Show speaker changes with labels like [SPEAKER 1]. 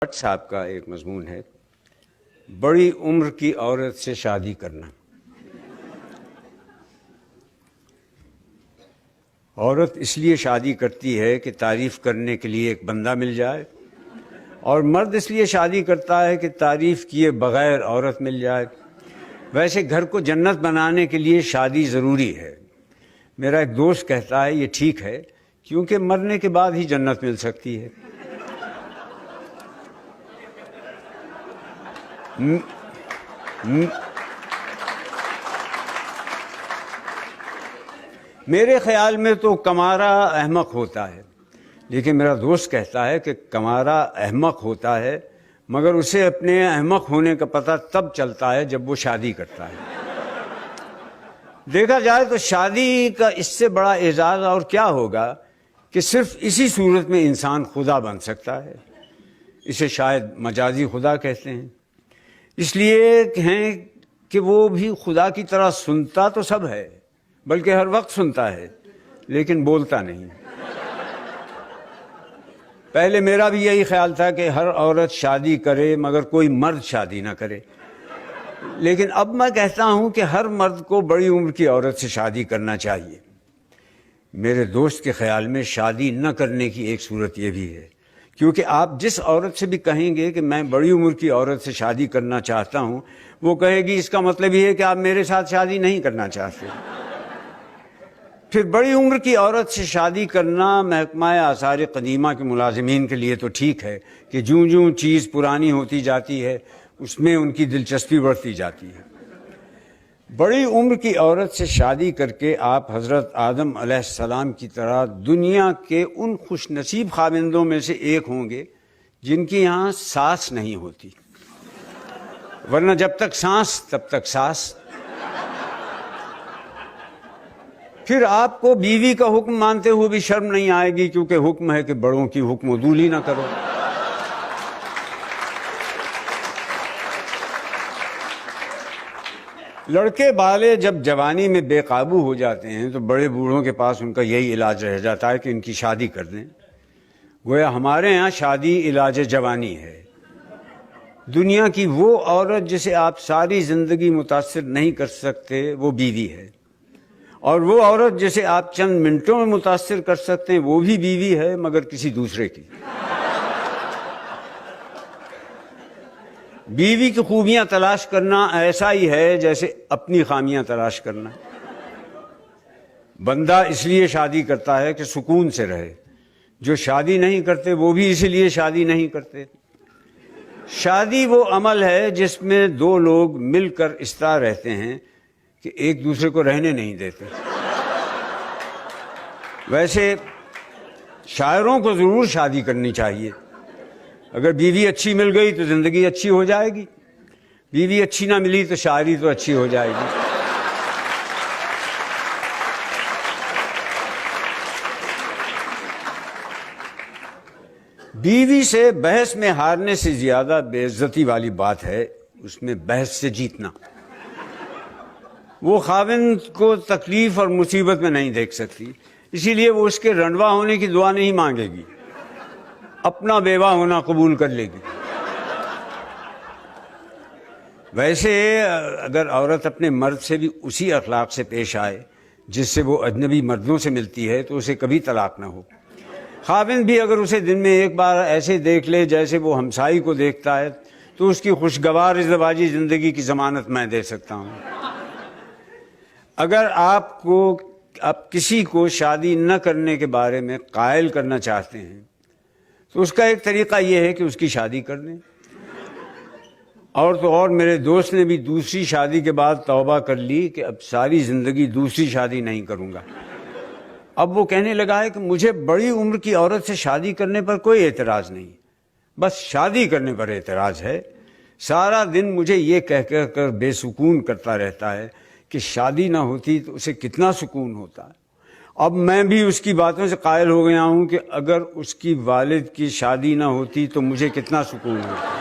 [SPEAKER 1] But صاحب کا ایک مضمون ہے، بڑی عمر کی عورت سے شادی کرنا۔ عورت اس لیے شادی کرتی ہے کہ تعریف کرنے کے لیے ایک بندہ مل جائے، اور مرد اس لیے شادی کرتا ہے کہ تعریف کیے بغیر عورت مل جائے۔ ویسے گھر کو جنت بنانے کے لیے شادی ضروری ہے۔ میرا ایک دوست کہتا ہے یہ ٹھیک ہے کیونکہ مرنے کے بعد ہی جنت مل سکتی ہے۔ میرے خیال میں تو کمارا احمق ہوتا ہے، لیکن میرا دوست کہتا ہے کہ کمارا احمق ہوتا ہے مگر اسے اپنے احمق ہونے کا پتہ تب چلتا ہے جب وہ شادی کرتا ہے۔ دیکھا جائے تو شادی کا اس سے بڑا اعزاز اور کیا ہوگا کہ صرف اسی صورت میں انسان خدا بن سکتا ہے۔ اسے شاید مجازی خدا کہتے ہیں، اس لیے ہیں کہ وہ بھی خدا کی طرح سنتا تو سب ہے، بلکہ ہر وقت سنتا ہے لیکن بولتا نہیں۔ پہلے میرا بھی یہی خیال تھا کہ ہر عورت شادی کرے مگر کوئی مرد شادی نہ کرے، لیکن اب میں کہتا ہوں کہ ہر مرد کو بڑی عمر کی عورت سے شادی کرنا چاہیے۔ میرے دوست کے خیال میں شادی نہ کرنے کی ایک صورت یہ بھی ہے، کیونکہ آپ جس عورت سے بھی کہیں گے کہ میں بڑی عمر کی عورت سے شادی کرنا چاہتا ہوں، وہ کہے گی اس کا مطلب یہ ہے کہ آپ میرے ساتھ شادی نہیں کرنا چاہتے۔ پھر بڑی عمر کی عورت سے شادی کرنا محکمہ آثار قدیمہ کے ملازمین کے لیے تو ٹھیک ہے کہ جوں جوں چیز پرانی ہوتی جاتی ہے اس میں ان کی دلچسپی بڑھتی جاتی ہے۔ بڑی عمر کی عورت سے شادی کر کے آپ حضرت آدم علیہ السلام کی طرح دنیا کے ان خوش نصیب خاوندوں میں سے ایک ہوں گے جن کی یہاں ساس نہیں ہوتی، ورنہ جب تک سانس تب تک ساس۔ پھر آپ کو بیوی کا حکم مانتے ہوئے بھی شرم نہیں آئے گی، کیونکہ حکم ہے کہ بڑوں کی حکم عدولی نہ کرو۔ لڑکے بالے جب جوانی میں بے قابو ہو جاتے ہیں تو بڑے بوڑھوں کے پاس ان کا یہی علاج رہ جاتا ہے کہ ان کی شادی کر دیں۔ گویا ہمارے ہاں شادی علاج جوانی ہے۔ دنیا کی وہ عورت جسے آپ ساری زندگی متاثر نہیں کر سکتے وہ بیوی ہے، اور وہ عورت جسے آپ چند منٹوں میں متاثر کر سکتے ہیں وہ بھی بیوی ہے، مگر کسی دوسرے کی۔ بیوی کی خوبیاں تلاش کرنا ایسا ہی ہے جیسے اپنی خامیاں تلاش کرنا۔ بندہ اس لیے شادی کرتا ہے کہ سکون سے رہے، جو شادی نہیں کرتے وہ بھی اسی لیے شادی نہیں کرتے۔ شادی وہ عمل ہے جس میں دو لوگ مل کر اس طرح رہتے ہیں کہ ایک دوسرے کو رہنے نہیں دیتے۔ ویسے شاعروں کو ضرور شادی کرنی چاہیے۔ اگر بیوی اچھی مل گئی تو زندگی اچھی ہو جائے گی، بیوی اچھی نہ ملی تو شاعری تو اچھی ہو جائے گی۔ بیوی سے بحث میں ہارنے سے زیادہ بے عزتی والی بات ہے اس میں بحث سے جیتنا۔ وہ خاوند کو تکلیف اور مصیبت میں نہیں دیکھ سکتی، اسی لیے وہ اس کے رنڈوا ہونے کی دعا نہیں مانگے گی، اپنا بیوہ ہونا قبول کر لے گی۔ ویسے اگر عورت اپنے مرد سے بھی اسی اخلاق سے پیش آئے جس سے وہ اجنبی مردوں سے ملتی ہے تو اسے کبھی طلاق نہ ہو۔ خاوند بھی اگر اسے دن میں ایک بار ایسے دیکھ لے جیسے وہ ہمسائی کو دیکھتا ہے تو اس کی خوشگوار ازدواجی زندگی کی ضمانت میں دے سکتا ہوں۔ اگر آپ کسی کو شادی نہ کرنے کے بارے میں قائل کرنا چاہتے ہیں تو اس کا ایک طریقہ یہ ہے کہ اس کی شادی کر دیں۔ اور تو اور میرے دوست نے بھی دوسری شادی کے بعد توبہ کر لی کہ اب ساری زندگی دوسری شادی نہیں کروں گا۔ اب وہ کہنے لگا ہے کہ مجھے بڑی عمر کی عورت سے شادی کرنے پر کوئی اعتراض نہیں، بس شادی کرنے پر اعتراض ہے۔ سارا دن مجھے یہ کہہ کر بے سکون کرتا رہتا ہے کہ شادی نہ ہوتی تو اسے کتنا سکون ہوتا۔ اب میں بھی اس کی باتوں سے قائل ہو گیا ہوں کہ اگر اس کی والد کی شادی نہ ہوتی تو مجھے کتنا سکون ہوتا۔